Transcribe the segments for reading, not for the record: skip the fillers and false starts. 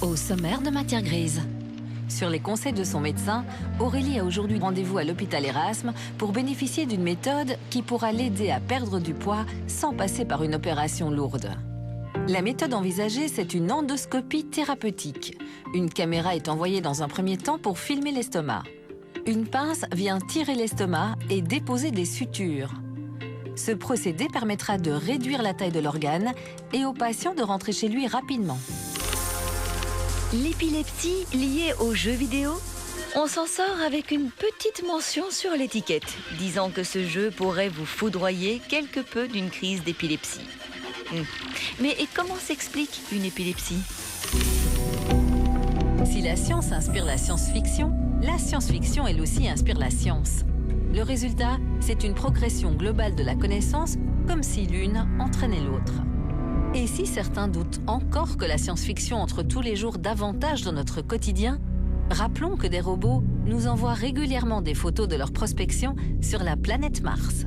Au sommaire de Matière grise. Sur les conseils de son médecin, Aurélie a aujourd'hui rendez-vous à l'hôpital Erasme pour bénéficier d'une méthode qui pourra l'aider à perdre du poids sans passer par une opération lourde. La méthode envisagée, c'est une endoscopie thérapeutique. Une caméra est envoyée dans un premier temps pour filmer l'estomac. Une pince vient tirer l'estomac et déposer des sutures. Ce procédé permettra de réduire la taille de l'organe et au patient de rentrer chez lui rapidement. L'épilepsie liée aux jeux vidéo? On s'en sort avec une petite mention sur l'étiquette, disant que ce jeu pourrait vous foudroyer quelque peu d'une crise d'épilepsie. Mais et comment s'explique une épilepsie? Si la science inspire la science-fiction, la science-fiction elle aussi inspire la science. Le résultat, c'est une progression globale de la connaissance, comme si l'une entraînait l'autre. Et si certains doutent encore que la science-fiction entre tous les jours davantage dans notre quotidien, rappelons que des robots nous envoient régulièrement des photos de leur prospection sur la planète Mars.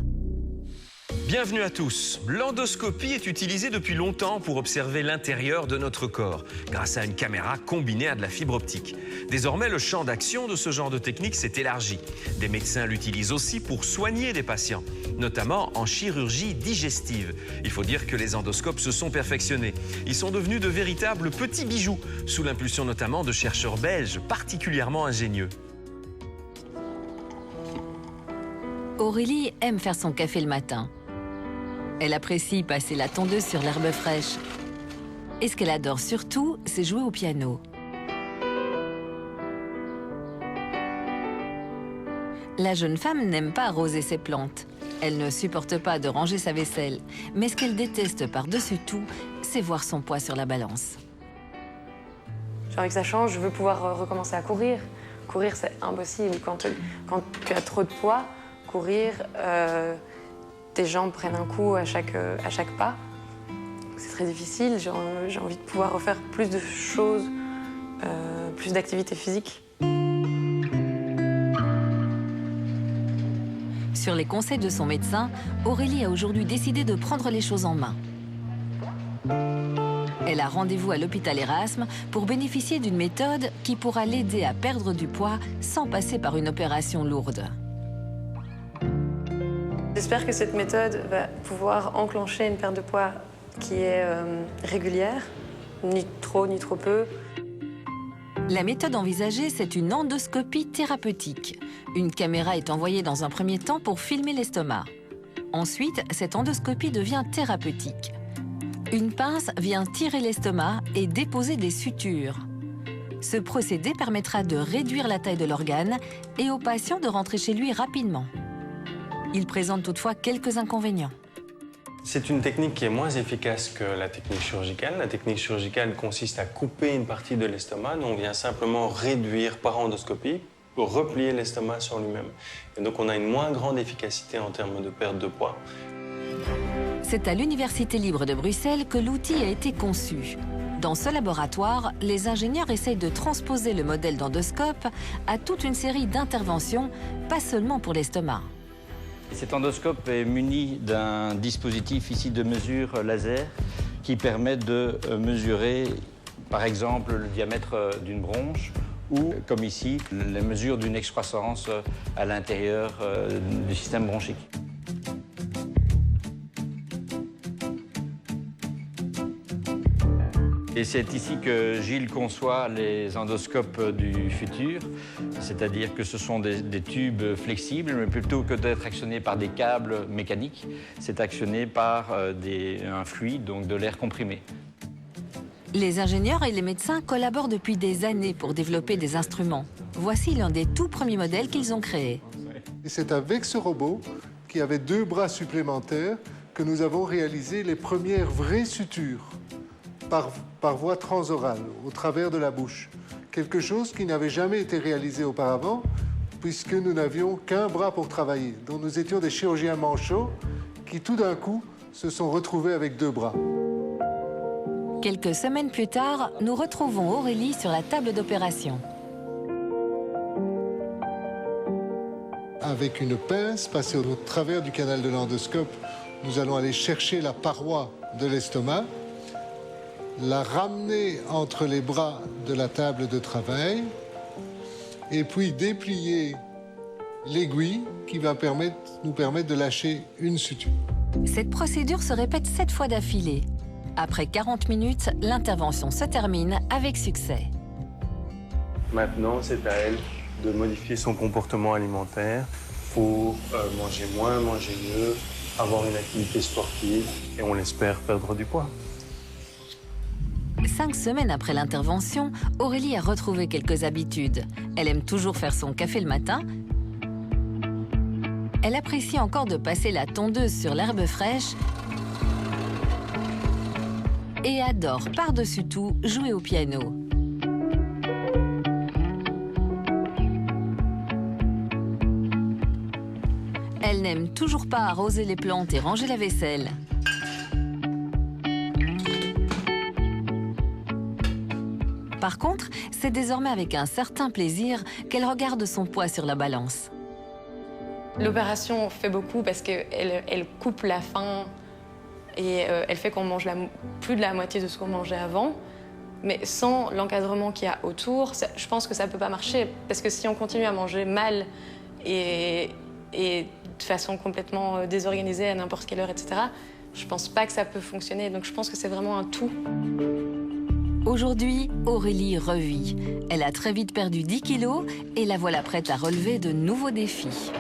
Bienvenue à tous. L'endoscopie est utilisée depuis longtemps pour observer l'intérieur de notre corps, grâce à une caméra combinée à de la fibre optique. Désormais, le champ d'action de ce genre de technique s'est élargi. Des médecins l'utilisent aussi pour soigner des patients, notamment en chirurgie digestive. Il faut dire que les endoscopes se sont perfectionnés. Ils sont devenus de véritables petits bijoux, sous l'impulsion notamment de chercheurs belges particulièrement ingénieux. Aurélie aime faire son café le matin. Elle apprécie passer la tondeuse sur l'herbe fraîche. Et ce qu'elle adore surtout, c'est jouer au piano. La jeune femme n'aime pas arroser ses plantes. Elle ne supporte pas de ranger sa vaisselle. Mais ce qu'elle déteste par-dessus tout, c'est voir son poids sur la balance. J'ai envie que ça change, je veux pouvoir recommencer à courir. Courir, c'est impossible. Quand tu as trop de poids, courir, tes jambes prennent un coup à chaque pas. C'est très difficile. J'ai envie de pouvoir refaire plus de choses, plus d'activités physiques. Sur les conseils de son médecin, Aurélie a aujourd'hui décidé de prendre les choses en main. Elle a rendez-vous à l'hôpital Erasme pour bénéficier d'une méthode qui pourra l'aider à perdre du poids sans passer par une opération lourde. J'espère que cette méthode va pouvoir enclencher une perte de poids qui est régulière, ni trop ni trop peu. La méthode envisagée, c'est une endoscopie thérapeutique. Une caméra est envoyée dans un premier temps pour filmer l'estomac. Ensuite, cette endoscopie devient thérapeutique. Une pince vient tirer l'estomac et déposer des sutures. Ce procédé permettra de réduire la taille de l'organe et au patient de rentrer chez lui rapidement. Il présente toutefois quelques inconvénients. C'est une technique qui est moins efficace que la technique chirurgicale. La technique chirurgicale consiste à couper une partie de l'estomac. Nous, on vient simplement réduire par endoscopie pour replier l'estomac sur lui-même. Et donc, on a une moins grande efficacité en termes de perte de poids. C'est à l'Université libre de Bruxelles que l'outil a été conçu. Dans ce laboratoire, les ingénieurs essayent de transposer le modèle d'endoscope à toute une série d'interventions, pas seulement pour l'estomac. Cet endoscope est muni d'un dispositif ici de mesure laser qui permet de mesurer, par exemple, le diamètre d'une bronche ou, comme ici, les mesures d'une excroissance à l'intérieur du système bronchique. Et c'est ici que Gilles conçoit les endoscopes du futur, c'est-à-dire que ce sont des tubes flexibles, mais plutôt que d'être actionnés par des câbles mécaniques, c'est actionné par un fluide, donc de l'air comprimé. Les ingénieurs et les médecins collaborent depuis des années pour développer des instruments. Voici l'un des tout premiers modèles qu'ils ont créés. C'est avec ce robot, qui avait 2 bras supplémentaires, que nous avons réalisé les premières vraies sutures par voie transorale, au travers de la bouche. Quelque chose qui n'avait jamais été réalisé auparavant, puisque nous n'avions qu'un bras pour travailler. Donc nous étions des chirurgiens manchots qui, tout d'un coup, se sont retrouvés avec 2 bras. Quelques semaines plus tard, nous retrouvons Aurélie sur la table d'opération. Avec une pince passée au travers du canal de l'endoscope, nous allons aller chercher la paroi de l'estomac. la ramener entre les bras de la table de travail et puis déplier l'aiguille qui va nous permettre de lâcher une suture. Cette procédure se répète 7 fois d'affilée. Après 40 minutes, l'intervention se termine avec succès. Maintenant, c'est à elle de modifier son comportement alimentaire pour manger moins, manger mieux, avoir une activité sportive et on l'espère perdre du poids. 5 semaines après l'intervention, Aurélie a retrouvé quelques habitudes. Elle aime toujours faire son café le matin. Elle apprécie encore de passer la tondeuse sur l'herbe fraîche et adore par-dessus tout jouer au piano. Elle n'aime toujours pas arroser les plantes et ranger la vaisselle. Par contre, c'est désormais avec un certain plaisir qu'elle regarde son poids sur la balance. L'opération fait beaucoup parce qu'elle coupe la faim et elle fait qu'on mange plus de la moitié de ce qu'on mangeait avant. Mais sans l'encadrement qu'il y a autour, je pense que ça ne peut pas marcher. Parce que si on continue à manger mal et de façon complètement désorganisée à n'importe quelle heure, etc., je ne pense pas que ça peut fonctionner. Donc je pense que c'est vraiment un tout. Aujourd'hui, Aurélie revit. Elle a très vite perdu 10 kilos et la voilà prête à relever de nouveaux défis.